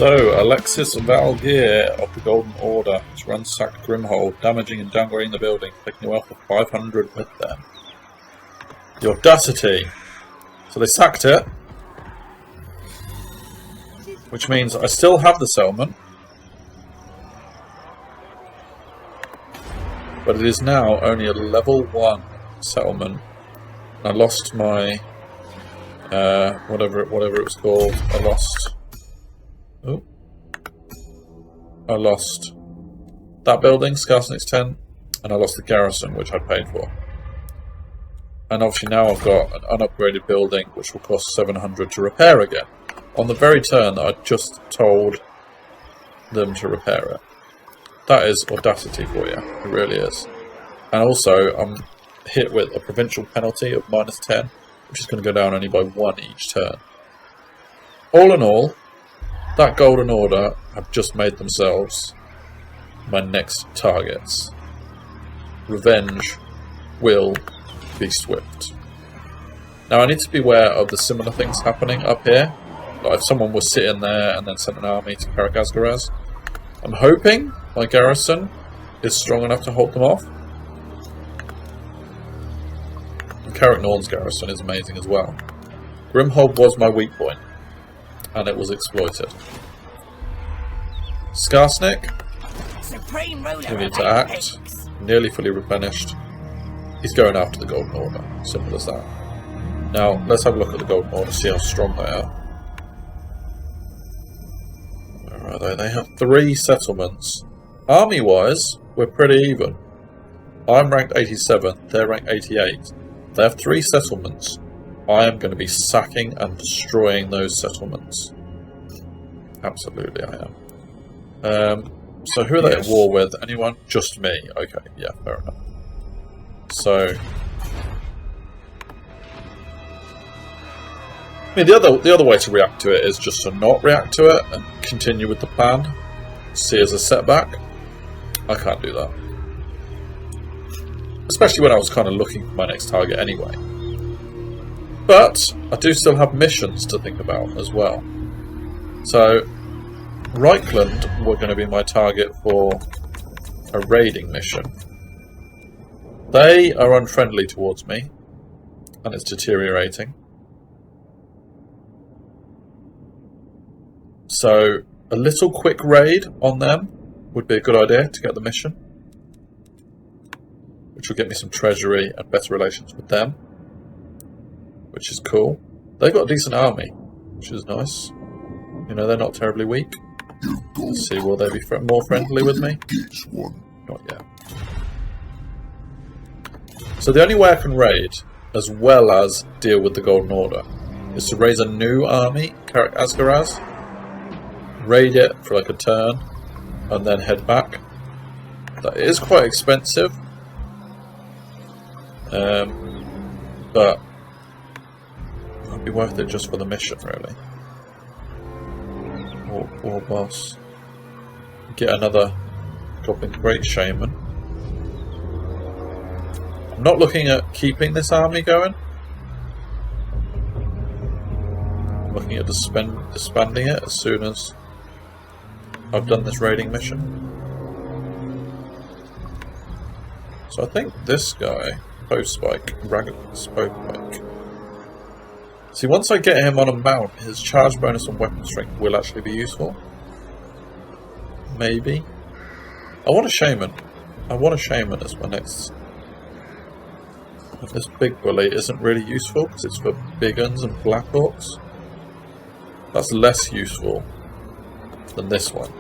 So, Alexis Valgeir of the Golden Order has ransacked Grimhold, damaging and downgrading the building, taking a wealth of 500 with them. The audacity! So they sacked it, which means I still have the settlement, but it is now only a level 1 settlement. I lost my whatever it was called. I lost that building, Skarsnik's tent, and I lost the garrison, which I paid for. And obviously now I've got an unupgraded building, which will cost 700 to repair again, on the very turn that I just told them to repair it. That is audacity for you, it really is. And also, I'm hit with a provincial penalty of -10, which is going to go down only by 1 each turn. All in all, that Golden Order have just made themselves my next targets. Revenge will be swift. Now I need to be aware of the similar things happening up here. Like if someone was sitting there and then sent an army to Karak-Azgaraz. I'm hoping my garrison is strong enough to hold them off. Karak-Norn's garrison is amazing as well. Grimhold was my weak point, and it was exploited. Skarsnik, we need to act. Nearly fully replenished. He's going after the Golden Order. Simple as that. Now, let's have a look at the Golden Order, see how strong they are. Where are they? They have 3 settlements. Army-wise, we're pretty even. I'm ranked 87, they're ranked 88. They have 3 settlements. I am going to be sacking and destroying those settlements. Absolutely I am. So who are they at war with? Anyone? Just me. Okay, yeah, fair enough. So... I mean, the other way to react to it is just to not react to it and continue with the plan. See it as a setback. I can't do that. Especially when I was kind of looking for my next target anyway. But I do still have missions to think about as well. So, Reichland were going to be my target for a raiding mission. They are unfriendly towards me, and it's deteriorating. So, a little quick raid on them would be a good idea to get the mission, which will get me some treasury and better relations with them, which is cool. They've got a decent army, which is nice. You know, they're not terribly weak. Let's see, will they be more friendly with me? Not yet. So the only way I can raid, as well as deal with the Golden Order, is to raise a new army, Karak-Azgaraz, raid it for like a turn, and then head back. That is quite expensive. But it'd be worth it just for the mission, really. War boss. Get another Goblin Great Shaman. I'm not looking at keeping this army going. I'm looking at disbanding it as soon as I've done this raiding mission. So I think this guy, Spike, see, once I get him on a mount, his charge bonus and weapon strength will actually be useful. Maybe. I want a shaman. I want a shaman as my next. This big bully isn't really useful because it's for big guns and black orcs. That's less useful than this one.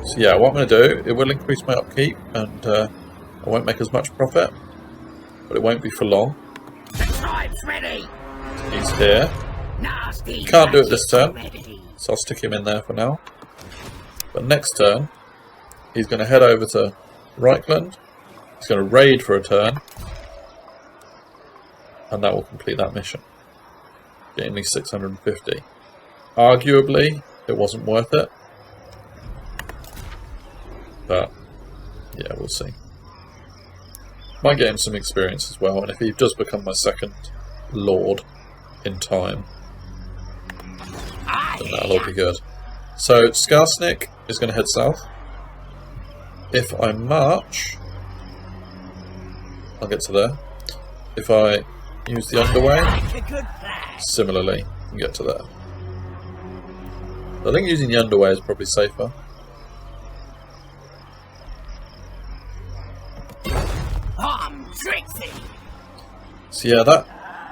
So yeah, what I'm going to do, it will increase my upkeep and I won't make as much profit. But it won't be for long. The tribe's ready. He's here. Can't do it this turn, so I'll stick him in there for now. But next turn, he's going to head over to Reichland. He's going to raid for a turn, and that will complete that mission. Getting me 650. Arguably, it wasn't worth it, but yeah, we'll see. Might get him some experience as well, and if he does become my second lord in time, then that'll all be good. So Skarsnik is going to head south. If I march, I'll get to there. If I use the underway, similarly, I can get to there. I think using the underway is probably safer. So yeah, that...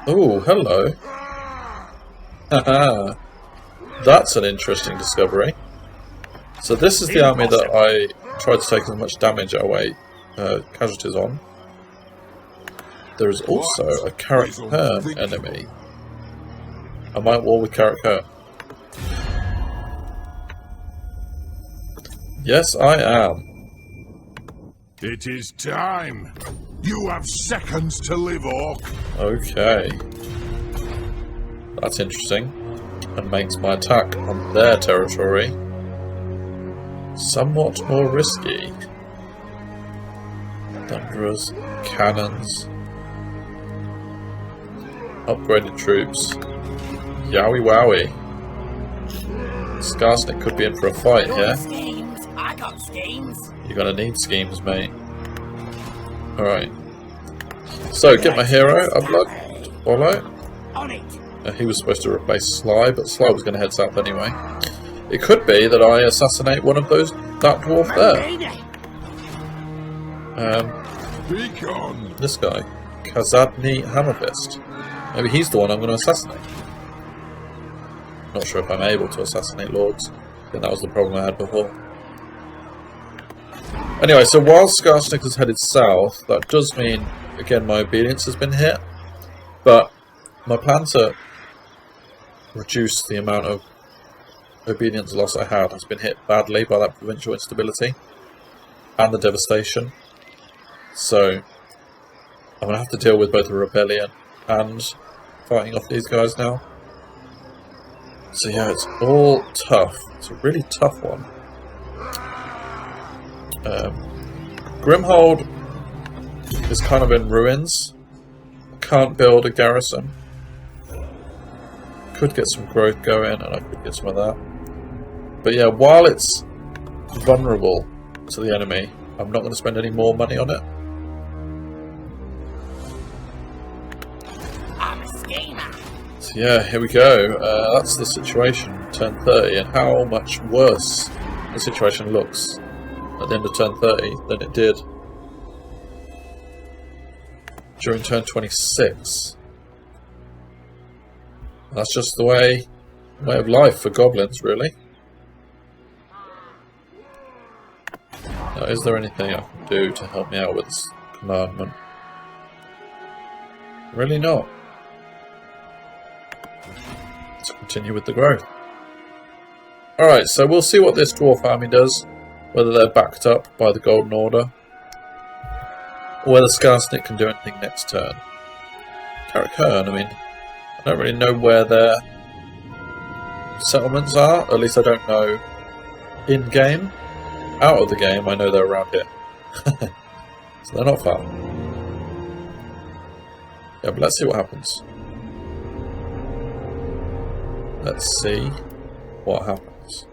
Oh, hello. Haha. That's an interesting discovery. So this is the army that I tried to take as much damage away, casualties on. There is also a Karakern enemy. I might war with Karakern. Yes, I am. It is time. You have seconds to live, Orc. Okay. That's interesting. And makes my attack on their territory somewhat more risky. Thunderers, cannons, upgraded troops. Yowie wowie. Skarsnik could be in for a fight here. I got schemes. You're gonna need schemes, mate. Alright. So, get my hero, Upload, follow. On it. He was supposed to replace Sly, but Sly was going to head south anyway. It could be that I assassinate one of those, that dwarf there. This guy, Kazadni Hammerfist. Maybe he's the one I'm going to assassinate. Not sure if I'm able to assassinate lords. I think that was the problem I had before. Anyway, so while Skarsnik has headed south, that does mean, again, my obedience has been hit. But my plan to reduce the amount of obedience loss I had has been hit badly by that provincial instability and the devastation. So I'm going to have to deal with both a rebellion and fighting off these guys now. So yeah, it's all tough. It's a really tough one. Grimhold is kind of in ruins. Can't build a garrison. Could get some growth going, and I could get some of that. But yeah, while it's vulnerable to the enemy, I'm not going to spend any more money on it. I'm a schemer. So yeah, here we go. That's the situation, turn 30, and how much worse the situation looks at the end of turn 30 than it did during turn 26. That's just the way of life for goblins, really. Now, is there anything I can do to help me out with this commandment? Really not. Let's continue with the growth. Alright, so we'll see what this dwarf army does, whether they're backed up by the Golden Order, or whether Skarsnik can do anything next turn. Karakern, I mean, I don't really know where their settlements are, at least I don't know in-game. Out of the game, I know they're around here. So they're not far. Yeah, but let's see what happens. Let's see what happens.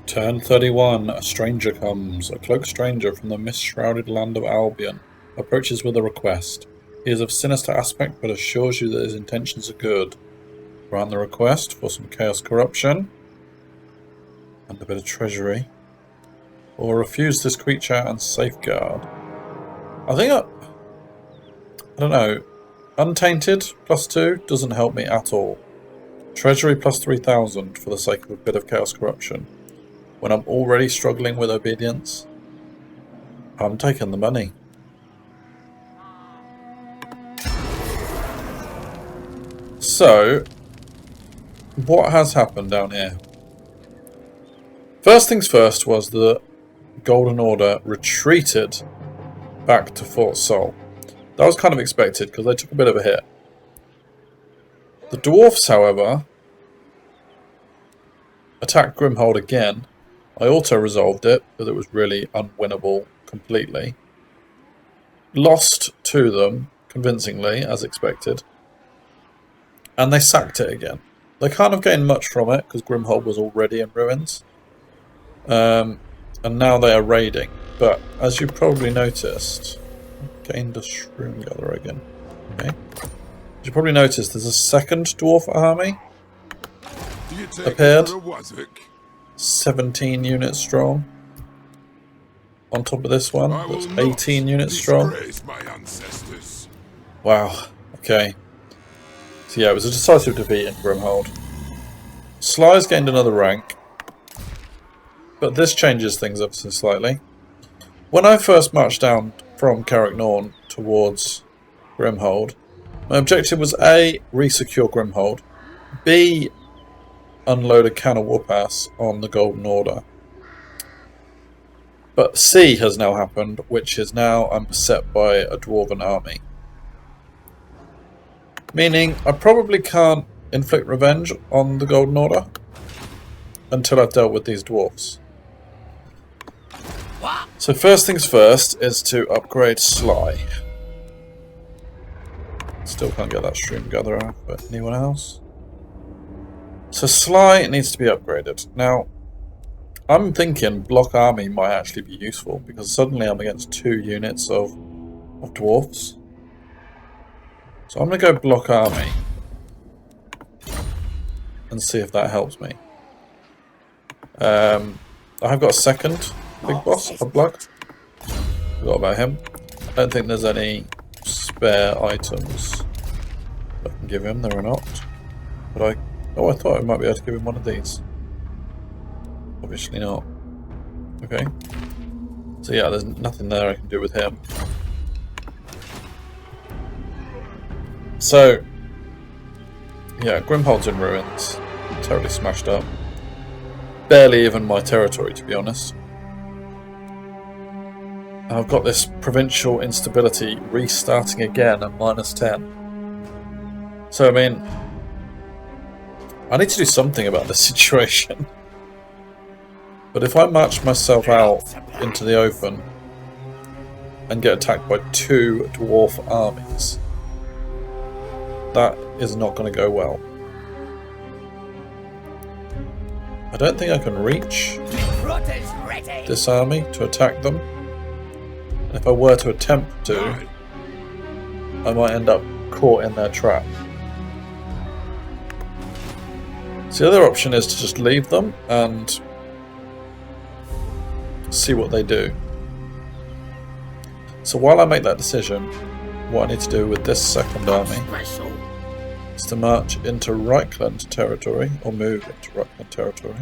Turn 31. A stranger comes. A cloaked stranger from the mist-shrouded land of Albion approaches with a request. He is of sinister aspect, but assures you that his intentions are good. Grant the request for some chaos corruption and a bit of treasury, or refuse this creature and safeguard. I think I don't know. Untainted +2 doesn't help me at all. Treasury +3,000 for the sake of a bit of chaos corruption. When I'm already struggling with obedience, I'm taking the money. So, what has happened down here? First things first was the Golden Order retreated back to Fort Sol. That was kind of expected because they took a bit of a hit. The dwarfs, however, attacked Grimhold again. I auto-resolved it, but it was really unwinnable completely. Lost to them, convincingly, as expected. And they sacked it again. They can't have gained much from it because Grimhold was already in ruins. And now they are raiding. But as you probably noticed, gained a shroom gatherer again. Okay. As you probably noticed, there's a second dwarf army appeared. 17 units strong. On top of this one, that's 18 units strong. Wow. Okay. So yeah, it was a decisive defeat in Grimhold. Sly's gained another rank. But this changes things ever so slightly. When I first marched down from Carricknorn towards Grimhold, my objective was A, re-secure Grimhold, B, unload a can of whoop-ass on the Golden Order. But C has now happened, which is now I'm beset by a Dwarven army. Meaning, I probably can't inflict revenge on the Golden Order until I've dealt with these dwarves. So first things first is to upgrade Sly. Still can't get that Shroom Gatherer, but anyone else? So Sly needs to be upgraded. Now, I'm thinking Block Army might actually be useful, because suddenly I'm against 2 units of dwarfs. So I'm going to go Block Army and see if that helps me. I have got a second big boss, a Block. Forgot about him. I don't think there's any spare items I can give him. There are not. But I thought I might be able to give him one of these. Obviously not. Okay. So yeah, there's nothing there I can do with him. So yeah, Grimhold's in ruins. Totally smashed up. Barely even my territory, to be honest. And I've got this provincial instability restarting again at -10. So I mean, I need to do something about this situation. But if I march myself out into the open and get attacked by 2 dwarf armies, that is not going to go well. I don't think I can reach this army to attack them. And if I were to attempt to, I might end up caught in their trap. So the other option is to just leave them and see what they do. So while I make that decision, what I need to do with this second army is to march into Reichland territory, or move into Reichland territory.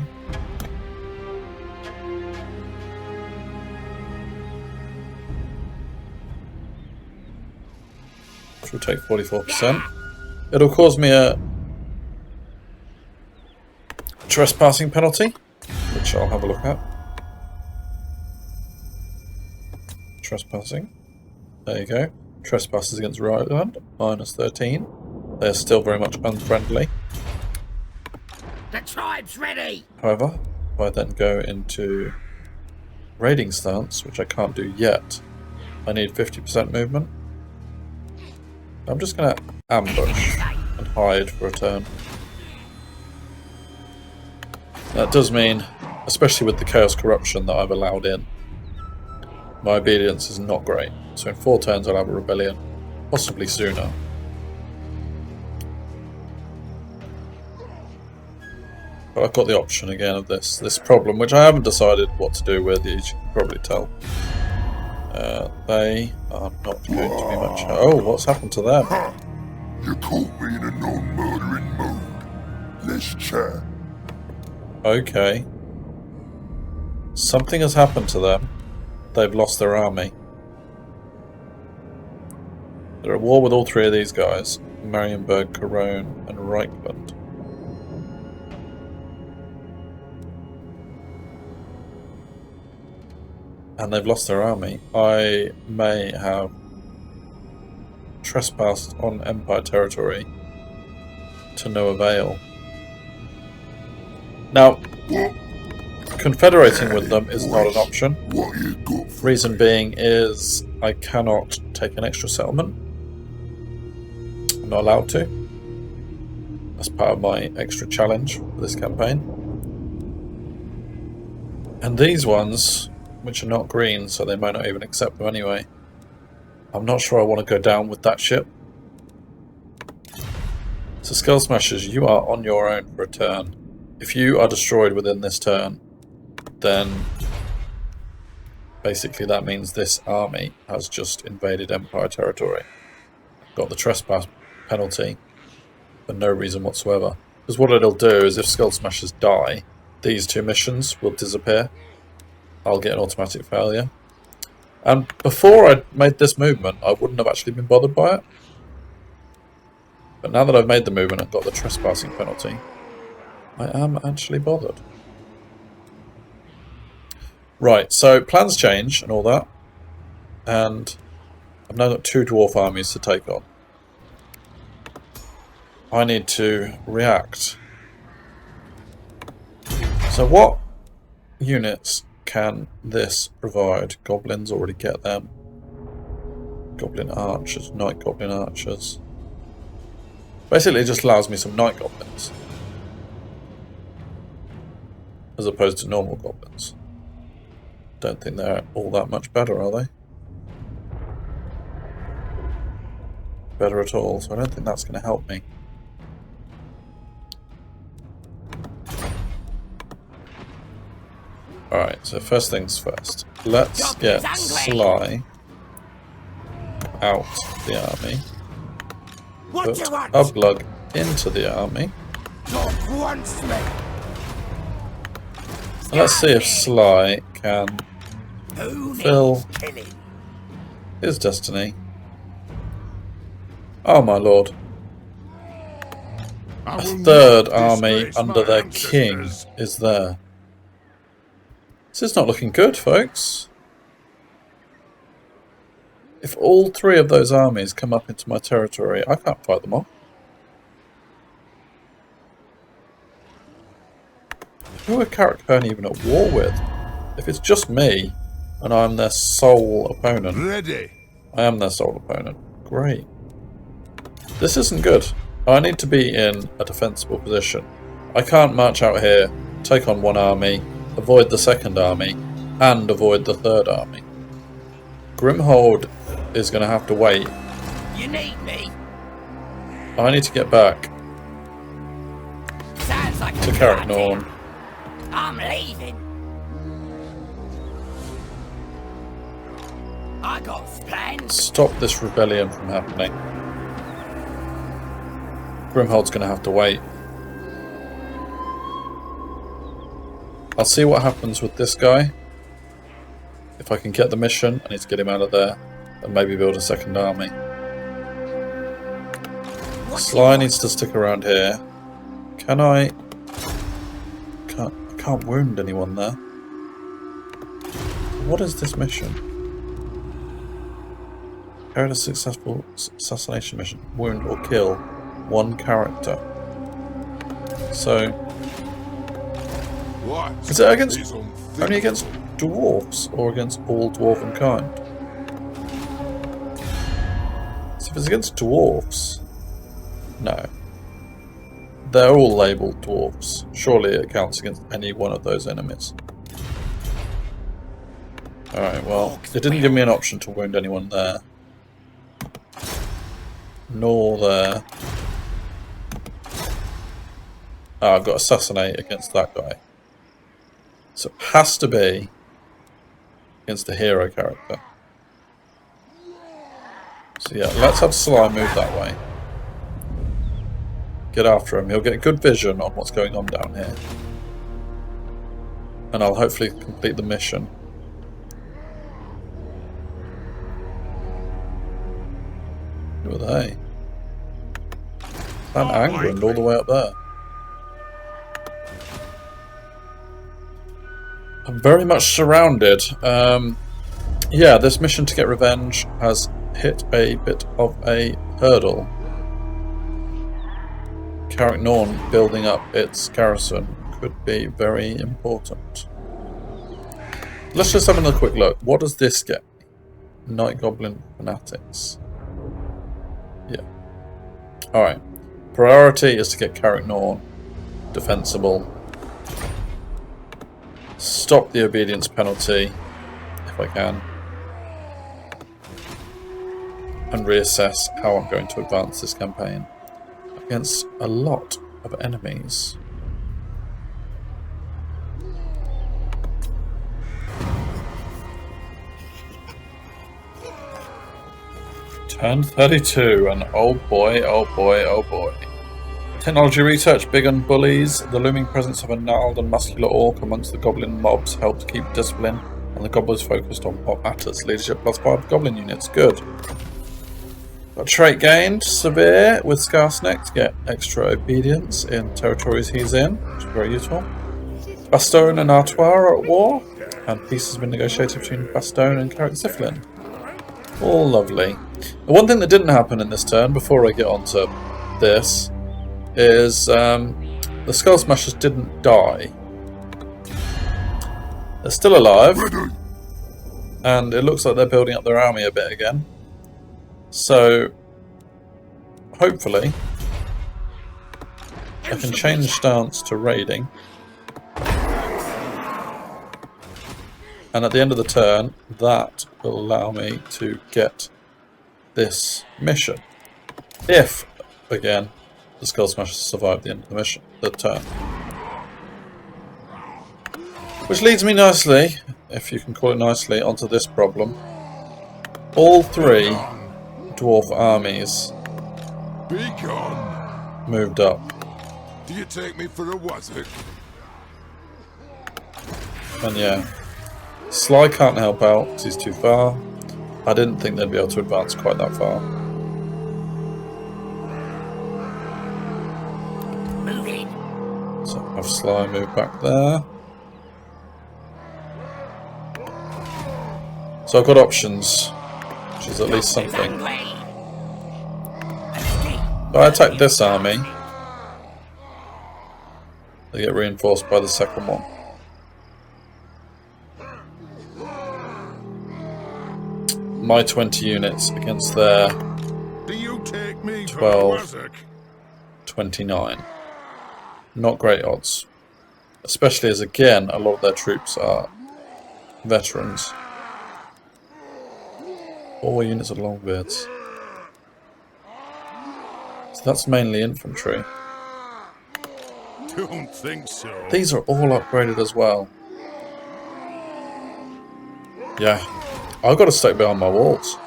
Which will take 44%. It'll cause me a trespassing penalty, which I'll have a look at. Trespassing. There you go. Trespassers against Reichland, -13. They're still very much unfriendly. The tribe's ready. However, if I then go into raiding stance, which I can't do yet, I need 50% movement. I'm just going to ambush and hide for a turn. That does mean, especially with the Chaos Corruption that I've allowed in, my obedience is not great. So in 4 turns I'll have a rebellion, possibly sooner. But I've got the option again of this problem, which I haven't decided what to do with, as you can probably tell. They are not going to be much... Oh, what's happened to them? You caught me in a non-murdering mood. Let's chat. Okay. Something has happened to them. They've lost their army. They're at war with all 3 of these guys. Marienburg, Cologne, and Reichland. And they've lost their army. I may have trespassed on Empire territory to no avail. Now, confederating with them is not an option. Reason being is I cannot take an extra settlement. I'm not allowed to. as part of my extra challenge for this campaign. And these ones, which are not green, so they might not even accept them anyway. I'm not sure I want to go down with that ship. So Skull Smashers, you are on your own for a turn. If you are destroyed within this turn, then basically that means this army has just invaded Empire territory. Got the trespass penalty for no reason whatsoever. Because what it'll do is if Skull Smashers die, these two missions will disappear. I'll get an automatic failure. And before I made this movement, I wouldn't have actually been bothered by it. But now that I've made the movement and got the trespassing penalty, I am actually bothered. Right, so plans change and all that. And I've now got 2 dwarf armies to take on. I need to react. So what units can this provide? Goblins, already get them. Goblin archers, night goblin archers. Basically it just allows me some night goblins. As opposed to normal goblins. Don't think they're all that much better, are they? Better at all, so I don't think that's going to help me. Alright, so first things first. Let's get Sly out the army. Put Ublug into the army. And let's see if Sly can fulfill his destiny. Oh my lord. A third army under their king is there. This is not looking good, folks. If all 3 of those armies come up into my territory, I can't fight them off. Who are Carrickburn even at war with? If it's just me, and I'm their sole opponent. Ready. I am their sole opponent. Great. This isn't good. I need to be in a defensible position. I can't march out here, take on 1 army, avoid the 2nd army, and avoid the 3rd army. Grimhold is going to have to wait. You need me. I need to get back Sounds like to Carricknorn. I'm leaving. I got plans. Stop this rebellion from happening. Grimhold's going to have to wait. I'll see what happens with this guy. If I can get the mission, I need to get him out of there and maybe build a 2nd army. Sly needs to stick around here. Can I can't wound anyone there. What is this mission? Carry a successful assassination mission. Wound or kill 1 character. So What? is it against only against dwarfs or against all dwarven kind? So if it's against dwarfs, no. They're all labelled dwarfs. Surely it counts against any one of those enemies. Alright, well, it didn't give me an option to wound anyone there. Nor there. Oh, I've got assassinate against that guy. So it has to be against the hero character. So yeah, let's have Sly move that way. Get after him. He'll get good vision on what's going on down here. And I'll hopefully complete the mission. Who are they? Clan Angrand all the way up there. I'm very much surrounded. Yeah, this mission to get revenge has hit a bit of a hurdle. Carricknorn building up its garrison could be very important. Let's just have another quick look. What does this get? Night Goblin Fanatics. Yeah. Alright. Priority is to get Carricknor defensible. Stop the obedience penalty, if I can. And reassess how I'm going to advance this campaign against a lot of enemies. Turn 32, and oh boy, oh boy, oh boy. Technology research, big on bullies. The looming presence of a gnarled and muscular orc amongst the goblin mobs helped keep discipline, and the goblins focused on what matters. Leadership +5 goblin units, good. Got trait gained, severe, with Skarsnik to get extra obedience in territories he's in, which is very useful. Bastogne and Artois are at war, and peace has been negotiated between Bastogne and Carrick-Ziflin. All lovely. The one thing that didn't happen in this turn, before I get on to this, is the Skull Smashers didn't die. They're still alive, and it looks like they're building up their army a bit again. So, hopefully, I can change stance to raiding. And at the end of the turn, that will allow me to get this mission. If, again, the Skull Smashers survive the end of the mission, the turn. Which leads me nicely, if you can call it nicely, onto this problem. All three dwarf armies moved up. Do you take me for a wazzock? And yeah, Sly can't help out because he's too far. I didn't think they'd be able to advance quite that far. Moving. So have Sly move back there. So I've got options, which is at least something. If I attack this army, they get reinforced by the second one. My 20 units against their 12, 29. Not great odds. Especially as, again, a lot of their troops are veterans. 4 units of Longbeards. So that's mainly infantry. Don't think so. These are all upgraded as well. Yeah. I've got to stay behind my walls.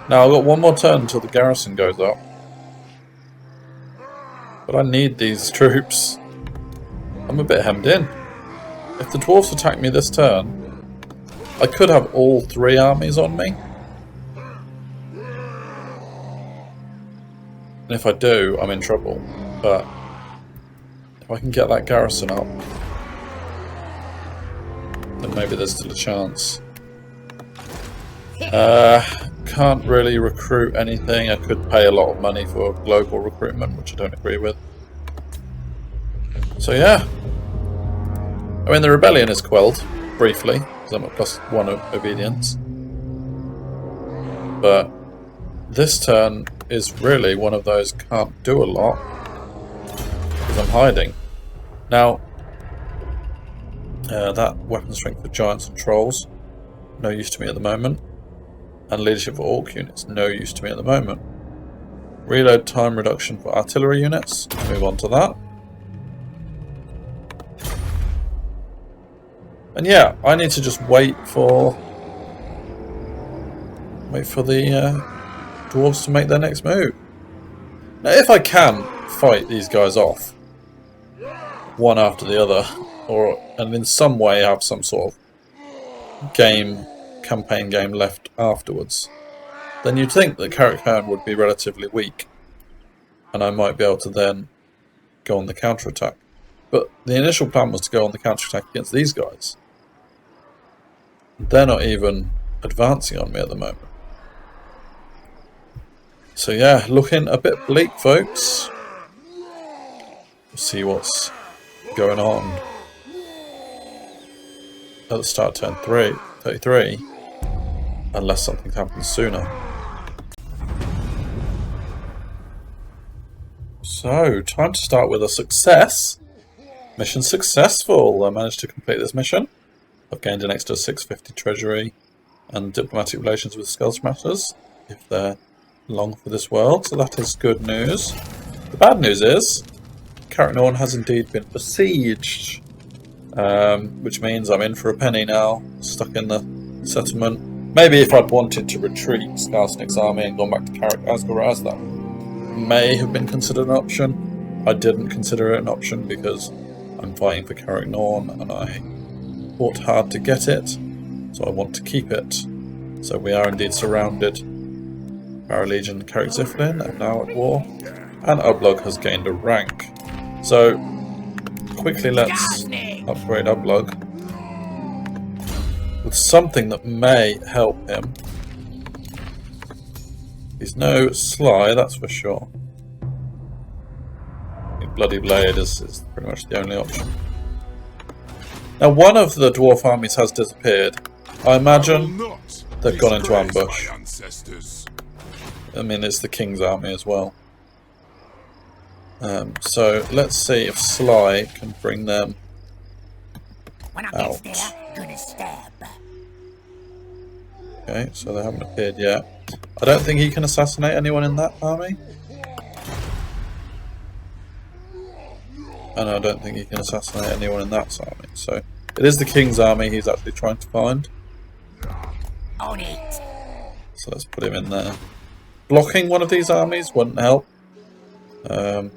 Now I've got one more turn until the garrison goes up. But I need these troops. I'm a bit hemmed in. If the dwarves attack me this turn, I could have all 3 armies on me. And if I do, I'm in trouble. But if I can get that garrison up, then maybe there's still a chance. Can't really recruit anything. I could pay a lot of money for global recruitment, which I don't agree with. So yeah. I mean, the rebellion is quelled, briefly, because I'm at +1 obedience. But this turn is really one of those can't do a lot, because I'm hiding. Now, that weapon strength for giants and trolls, no use to me at the moment. And leadership for orc units, no use to me at the moment. Reload time reduction for artillery units, move on to that. And yeah, I need to just wait for the dwarves to make their next move. Now, if I can fight these guys off, one after the other, and in some way have some sort of campaign game left afterwards, then you'd think that Carrick-Herne would be relatively weak, and I might be able to then go on the counter-attack. But the initial plan was to go on the counter-attack against these guys. They're not even advancing on me at the moment. So yeah, looking a bit bleak, folks. We'll see what's going on at the start of turn 33. Unless something happens sooner. So, time to start with a success. Mission successful. I managed to complete this mission. I've gained an extra 650 treasury and diplomatic relations with Skull Smashers, if they're long for this world, so that is good news. The bad news is, Carricknorn has indeed been besieged, which means I'm in for a penny now, stuck in the settlement. Maybe if I'd wanted to retreat Skarsnik's army and gone back to Carrick Asgaraz, that may have been considered an option. I didn't consider it an option because I'm fighting for Carricknorn and I fought hard to get it, so I want to keep it. So we are indeed surrounded. Our Legion Carrick Ziflin are now at war, and Ublug has gained a rank. So quickly let's upgrade Ublug with something that may help him. He's no Sly, that's for sure. Bloody Blade is pretty much the only option. Now one of the dwarf armies has disappeared. I imagine they've gone into ambush. I mean, it's the King's army as well. So let's see if Sly can bring them out. Okay, so they haven't appeared yet. I don't think he can assassinate anyone in that army. And I don't think he can assassinate anyone in that army. So it is the King's army he's actually trying to find. On it. So let's put him in there. Blocking one of these armies wouldn't help. But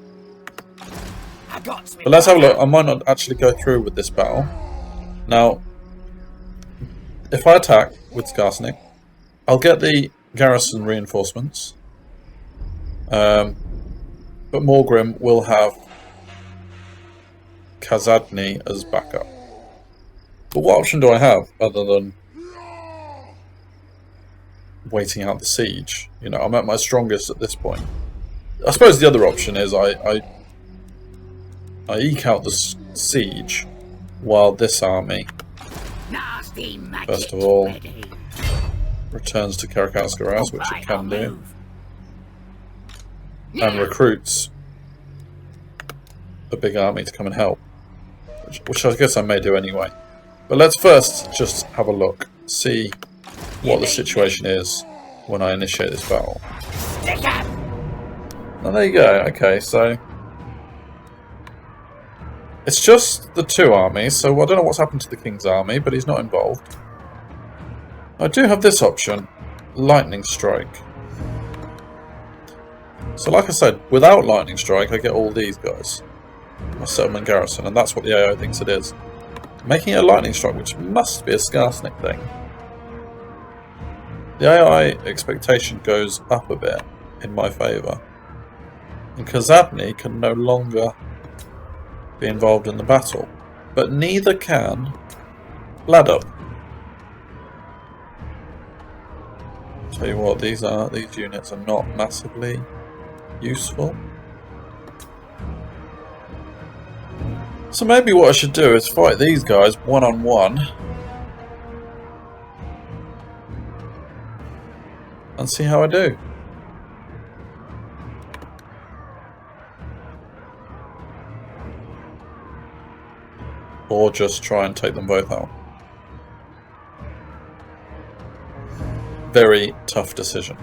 let's have a look. I might not actually go through with this battle. Now, if I attack with Skarsnik, I'll get the garrison reinforcements. But Morgrim will have Kazadni as backup. But what option do I have other than waiting out the siege? You know, I'm at my strongest at this point. I suppose the other option is I eke out the siege while this army, first of all, returns to Carrick Asgaraz, which it can do, and recruits a big army to come and help, which I guess I may do anyway. But let's first just have a look, see what the situation is when I initiate this battle. Now there you go. Okay, so it's just the two armies, so I don't know what's happened to the King's army, but he's not involved. I do have this option, Lightning Strike. So like I said, without Lightning Strike I get all these guys. My settlement garrison, and that's what the AI thinks it is. Making a Lightning Strike, which must be a Skarsnik thing. The AI expectation goes up a bit in my favour. And Kazadni can no longer be involved in the battle. But neither can Bladup. Tell you what, these units are not massively useful. So maybe what I should do is fight these guys one-on-one and see how I do. Or just try and take them both out. Very tough decision.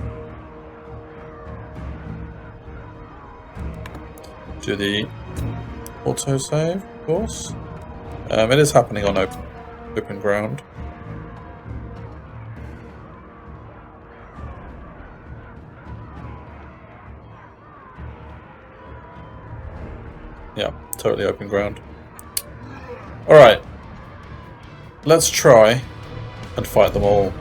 Do the autosave, of course. It is happening on open ground. Yeah, totally open ground. Alright, let's try and fight them all